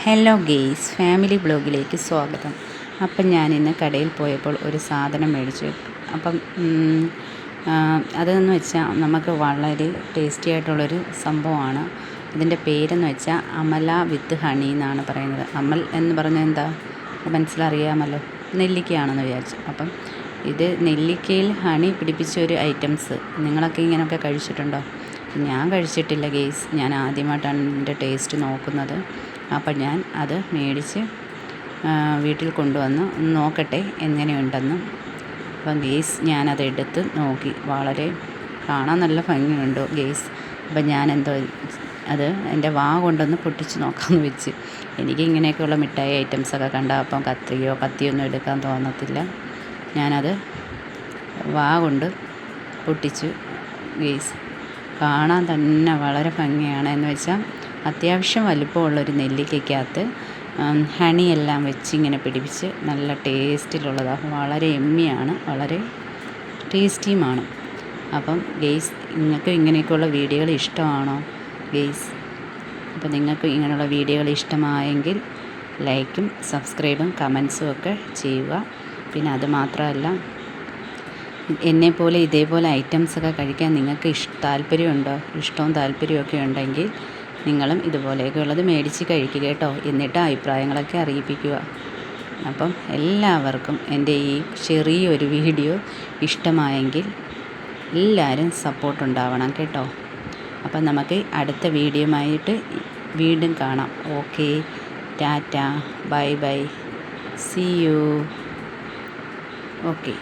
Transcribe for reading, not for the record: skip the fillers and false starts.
Hello guys, family ബ്ലോഗിലേക്ക് സ്വാഗതം. അപ്പം ഞാനിന്ന് കടയിൽ പോയപ്പോൾ ഒരു സാധനം മേടിച്ചു. അപ്പം അതെന്ന് വെച്ചാൽ നമുക്ക് വളരെ ടേസ്റ്റി ആയിട്ടുള്ളൊരു സംഭവമാണ്. ഇതിൻ്റെ പേരെന്ന് വെച്ചാൽ അമല വിത്ത് ഹണി എന്നാണ് പറയുന്നത്. അമൽ എന്ന് പറഞ്ഞാൽ എന്താ മനസ്സിലറിയാമല്ലോ, നെല്ലിക്കയാണെന്ന് വിചാരിച്ചു. അപ്പം ഇത് നെല്ലിക്കയിൽ ഹണി പിടിപ്പിച്ച ഒരു ഐറ്റംസ്. നിങ്ങളൊക്കെ ഇങ്ങനെയൊക്കെ കഴിച്ചിട്ടുണ്ടോ? ഞാൻ കഴിച്ചിട്ടില്ല ഗെയ്സ്, ഞാൻ ആദ്യമായിട്ടാണ് ഇതിൻ്റെ ടേസ്റ്റ് നോക്കുന്നത്. അപ്പം ഞാൻ അത് മേടിച്ച് വീട്ടിൽ കൊണ്ടുവന്ന് നോക്കട്ടെ എങ്ങനെയുണ്ടെന്ന്. അപ്പം ഗെയ്സ് ഞാനത് എടുത്ത് നോക്കി. വളരെ കാണാൻ നല്ല ഭംഗിയുണ്ട് ഗെയ്സ്. അപ്പം ഞാനെന്തോ അത് എൻ്റെ വാ കൊണ്ടൊന്ന് പൊട്ടിച്ച് നോക്കാമെന്ന് വെച്ച്. എനിക്ക് ഇങ്ങനെയൊക്കെയുള്ള മിഠായി ഐറ്റംസൊക്കെ കണ്ടാൽ അപ്പം കത്തിയൊന്നും എടുക്കാൻ തോന്നത്തില്ല. ഞാനത് വാ കൊണ്ട് പൊട്ടിച്ചു ഗെയ്സ്. കാണാൻ തന്നെ വളരെ ഭംഗിയാണ്. എന്ന് വെച്ചാൽ അത്യാവശ്യം വലിപ്പമുള്ളൊരു നെല്ലിക്കയ്ക്കകത്ത് ഹണിയെല്ലാം വെച്ച് ഇങ്ങനെ പിടിപ്പിച്ച് നല്ല ടേസ്റ്റിലുള്ളതാണ്. വളരെ എമ്മിയാണ്, വളരെ ടേസ്റ്റിയുമാണ്. അപ്പം ഗെയ്സ്, നിങ്ങൾക്ക് ഇങ്ങനെയൊക്കെയുള്ള വീഡിയോകൾ ഇഷ്ടമാണോ ഗെയ്സ്? അപ്പം നിങ്ങൾക്ക് ഇങ്ങനെയുള്ള വീഡിയോകൾ ഇഷ്ടമായെങ്കിൽ ലൈക്കും സബ്സ്ക്രൈബും കമൻസും ഒക്കെ ചെയ്യുക. പിന്നെ അതുമാത്രമല്ല, എന്നെപ്പോലെ ഇതേപോലെ ഐറ്റംസൊക്കെ കഴിക്കാൻ നിങ്ങൾക്ക് താല്പര്യമുണ്ടോ? ഇഷ്ടവും താല്പര്യമൊക്കെ ഉണ്ടെങ്കിൽ നിങ്ങളും ഇതുപോലെയൊക്കെ ഉള്ളത് മേടിച്ച് കഴിക്കുക കേട്ടോ. എന്നിട്ട് അഭിപ്രായങ്ങളൊക്കെ അറിയിപ്പിക്കുക. അപ്പം എല്ലാവർക്കും എൻ്റെ ഈ ചെറിയൊരു വീഡിയോ ഇഷ്ടമായെങ്കിൽ എല്ലാവരും സപ്പോർട്ട് ഉണ്ടാവണം കേട്ടോ. അപ്പം നമുക്ക് അടുത്ത വീഡിയോയുമായിട്ട് വീണ്ടും കാണാം. Okay, tata, bye bye, see you. Okay.